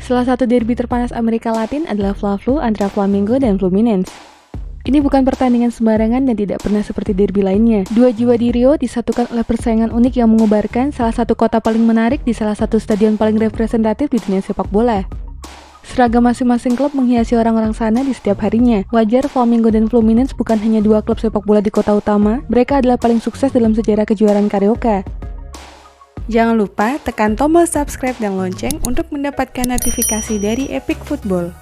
Salah satu derby terpanas Amerika Latin adalah Fla-Flu antara Flamengo dan Fluminense. Ini bukan pertandingan sembarangan dan tidak pernah seperti derby lainnya. Dua jiwa di Rio disatukan oleh persaingan unik yang mengobarkan salah satu kota paling menarik di salah satu stadion paling representatif di dunia sepak bola. Seragam masing-masing klub menghiasi orang-orang sana di setiap harinya. Wajar Flamengo dan Fluminense bukan hanya dua klub sepak bola di kota utama, mereka adalah paling sukses dalam sejarah kejuaraan Carioca. Jangan lupa tekan tombol subscribe dan lonceng untuk mendapatkan notifikasi dari Epic Football.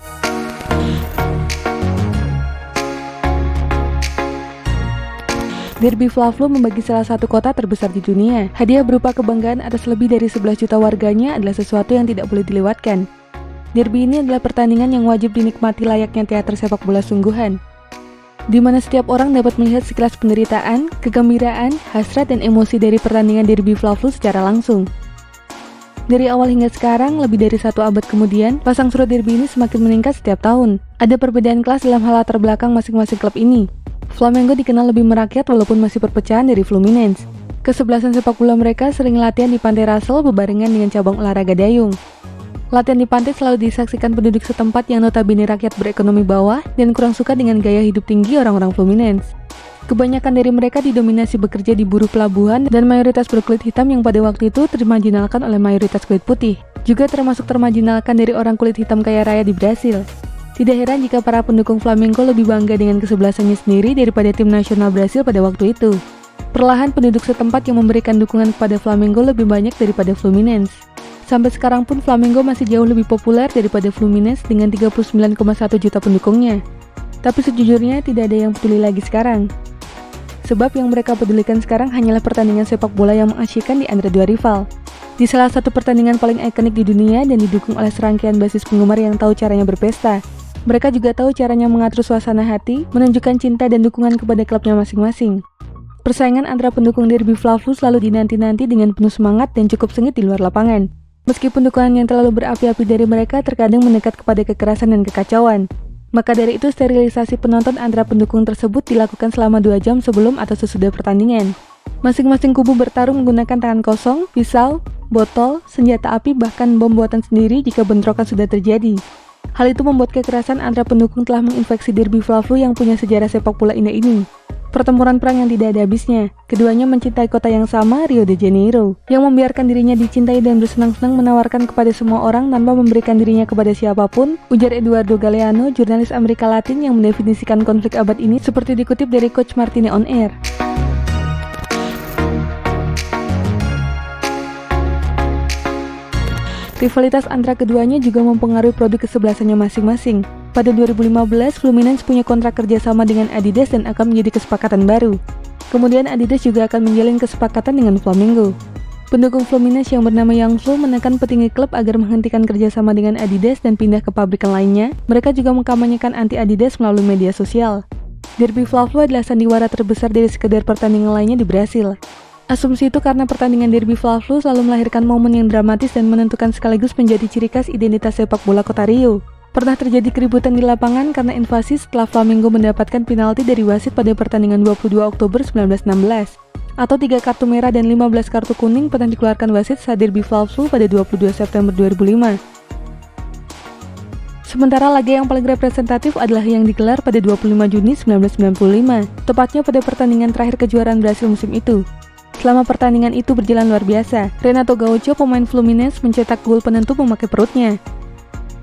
Derby Fla-Flu membagi salah satu kota terbesar di dunia. Hadiah berupa kebanggaan atas lebih dari 11 juta warganya adalah sesuatu yang tidak boleh dilewatkan. Derby ini adalah pertandingan yang wajib dinikmati layaknya teater sepak bola sungguhan, di mana setiap orang dapat melihat sekilas penderitaan, kegembiraan, hasrat, dan emosi dari pertandingan Derby Fla-Flu secara langsung. Dari awal hingga sekarang, lebih dari 1 abad kemudian, pasang surut derby ini semakin meningkat setiap tahun. Ada perbedaan kelas dalam hal latar belakang masing-masing klub ini. Flamengo dikenal lebih merakyat walaupun masih perpecahan dari Fluminense. Kesebelasan sepak bola mereka sering latihan di Pantai Russell berbarengan dengan cabang olahraga dayung. Latihan di pantai selalu disaksikan penduduk setempat yang notabene rakyat berekonomi bawah dan kurang suka dengan gaya hidup tinggi orang-orang Fluminense. Kebanyakan dari mereka didominasi bekerja di buruh pelabuhan dan mayoritas berkulit hitam yang pada waktu itu termarginalkan oleh mayoritas kulit putih. Juga termasuk termarginalkan dari orang kulit hitam kaya raya di Brasil. Tidak heran jika para pendukung Flamengo lebih bangga dengan kesebelasannya sendiri daripada tim nasional Brasil pada waktu itu. Perlahan penduduk setempat yang memberikan dukungan kepada Flamengo lebih banyak daripada Fluminense. Sampai sekarang pun Flamengo masih jauh lebih populer daripada Fluminense dengan 39,1 juta pendukungnya. Tapi sejujurnya tidak ada yang peduli lagi sekarang. Sebab yang mereka pedulikan sekarang hanyalah pertandingan sepak bola yang mengasyikkan di antara dua rival. Di salah satu pertandingan paling ikonik di dunia dan didukung oleh serangkaian basis penggemar yang tahu caranya berpesta. Mereka juga tahu caranya mengatur suasana hati, menunjukkan cinta dan dukungan kepada klubnya masing-masing. Persaingan antara pendukung Derby Fla-Flu selalu dinanti-nanti dengan penuh semangat dan cukup sengit di luar lapangan. Meskipun dukungan yang terlalu berapi-api dari mereka terkadang mendekat kepada kekerasan dan kekacauan. Maka dari itu sterilisasi penonton antara pendukung tersebut dilakukan selama 2 jam sebelum atau sesudah pertandingan. Masing-masing kubu bertarung menggunakan tangan kosong, pisau, botol, senjata api bahkan bom buatan sendiri jika bentrokan sudah terjadi. Hal itu membuat kekerasan antara pendukung telah menginfeksi Derby Fla-Flu yang punya sejarah sepak bola indah ini. Pertempuran perang yang tidak ada habisnya. Keduanya mencintai kota yang sama, Rio de Janeiro, yang membiarkan dirinya dicintai dan bersenang-senang menawarkan kepada semua orang tanpa memberikan dirinya kepada siapapun, ujar Eduardo Galeano, jurnalis Amerika Latin yang mendefinisikan konflik abad ini seperti dikutip dari Coach Martine on Air. Rivalitas antara keduanya juga mempengaruhi produk kesebelasannya masing-masing. Pada 2015, Fluminense punya kontrak kerjasama dengan Adidas dan akan menjadi kesepakatan baru. Kemudian Adidas juga akan menjalin kesepakatan dengan Flamengo. Pendukung Fluminense yang bernama Young Flu menekan petinggi klub agar menghentikan kerjasama dengan Adidas dan pindah ke pabrikan lainnya. Mereka juga mengkampanyekan anti-Adidas melalui media sosial. Derby Fla-Flu adalah sandiwara terbesar dari sekedar pertandingan lainnya di Brasil. Asumsi itu karena pertandingan Derby Fla-Flu selalu melahirkan momen yang dramatis dan menentukan sekaligus menjadi ciri khas identitas sepak bola kota Rio. Pernah terjadi keributan di lapangan karena invasi setelah Flamengo mendapatkan penalti dari wasit pada pertandingan 22 Oktober 1916. Atau 3 kartu merah dan 15 kartu kuning pernah dikeluarkan wasit saat Derby Fla-Flu pada 22 September 2005. Sementara laga yang paling representatif adalah yang digelar pada 25 Juni 1995, tepatnya pada pertandingan terakhir kejuaraan Brasil musim itu. Selama pertandingan itu berjalan luar biasa, Renato Gaucho, pemain Fluminense, mencetak gol penentu memakai perutnya.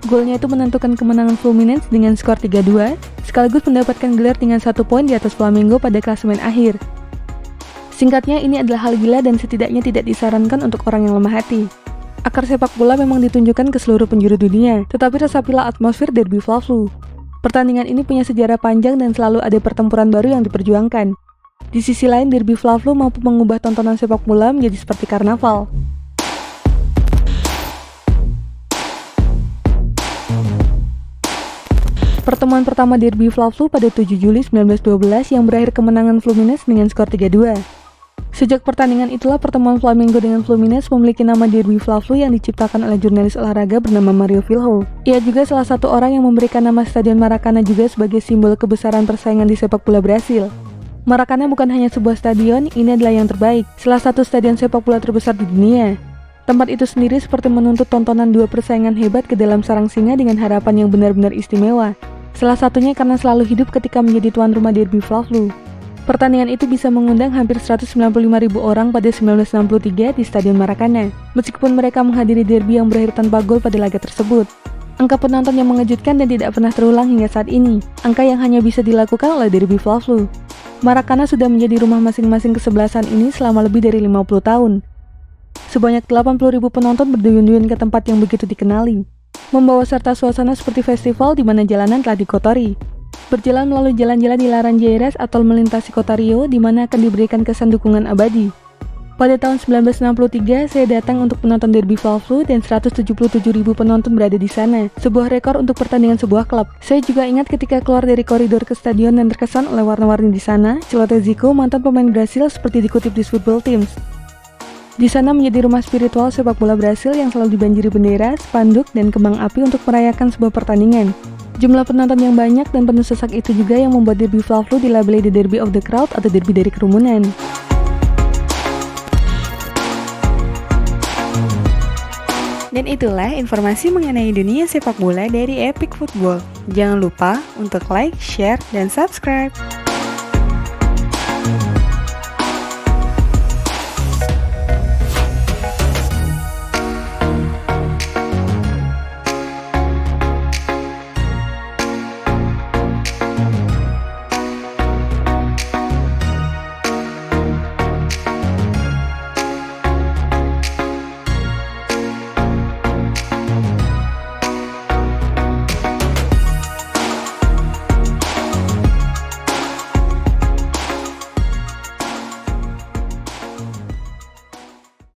Golnya itu menentukan kemenangan Fluminense dengan skor 3-2, sekaligus mendapatkan gelar dengan 1 poin di atas Flamengo pada klasemen akhir. Singkatnya, ini adalah hal gila dan setidaknya tidak disarankan untuk orang yang lemah hati. Akar sepak bola memang ditunjukkan ke seluruh penjuru dunia, tetapi resapilah atmosfer Derby Fla-Flu. Pertandingan ini punya sejarah panjang dan selalu ada pertempuran baru yang diperjuangkan. Di sisi lain, Derby Fla-Flu mampu mengubah tontonan sepak bola menjadi seperti karnaval. Pertemuan pertama Derby Fla-Flu pada 7 Juli 1912 yang berakhir kemenangan Fluminense dengan skor 3-2. Sejak pertandingan itulah pertemuan Flamengo dengan Fluminense memiliki nama Derby Fla-Flu yang diciptakan oleh jurnalis olahraga bernama Mario Filho. Ia juga salah satu orang yang memberikan nama Stadion Maracana juga sebagai simbol kebesaran persaingan di sepak bola Brasil. Maracana bukan hanya sebuah stadion, ini adalah yang terbaik, salah satu stadion sepak bola terbesar di dunia. Tempat itu sendiri seperti menuntut tontonan dua persaingan hebat ke dalam sarang singa dengan harapan yang benar-benar istimewa. Salah satunya karena selalu hidup ketika menjadi tuan rumah Derby Fla-Flu. Pertandingan itu bisa mengundang hampir 195.000 orang pada 1963 di Stadion Maracana, meskipun mereka menghadiri derby yang berakhir tanpa gol pada laga tersebut. Angka penonton yang mengejutkan dan tidak pernah terulang hingga saat ini, angka yang hanya bisa dilakukan oleh Derby Fla-Flu. Maracana sudah menjadi rumah masing-masing kesebelasan ini selama lebih dari 50 tahun. Sebanyak 80.000 penonton berduyun-duyun ke tempat yang begitu dikenali, membawa serta suasana seperti festival di mana jalanan telah dikotori. Berjalan melalui jalan-jalan di Laranjeiras atau melintasi kota Rio di mana akan diberikan kesan dukungan abadi. Pada tahun 1963, saya datang untuk menonton Derby Fla-Flu dan 177.000 penonton berada di sana, sebuah rekor untuk pertandingan sebuah klub. Saya juga ingat ketika keluar dari koridor ke stadion dan terkesan oleh warna-warni di sana, Celota Zico, mantan pemain Brasil seperti dikutip di Football Times. Di sana menjadi rumah spiritual sepak bola Brasil yang selalu dibanjiri bendera, spanduk, dan kembang api untuk merayakan sebuah pertandingan. Jumlah penonton yang banyak dan penuh sesak itu juga yang membuat Derby Fla-Flu dilabeli The Derby of the Crowd atau derby dari kerumunan. Dan itulah informasi mengenai dunia sepak bola dari Epic Football. Jangan lupa untuk like, share, dan subscribe.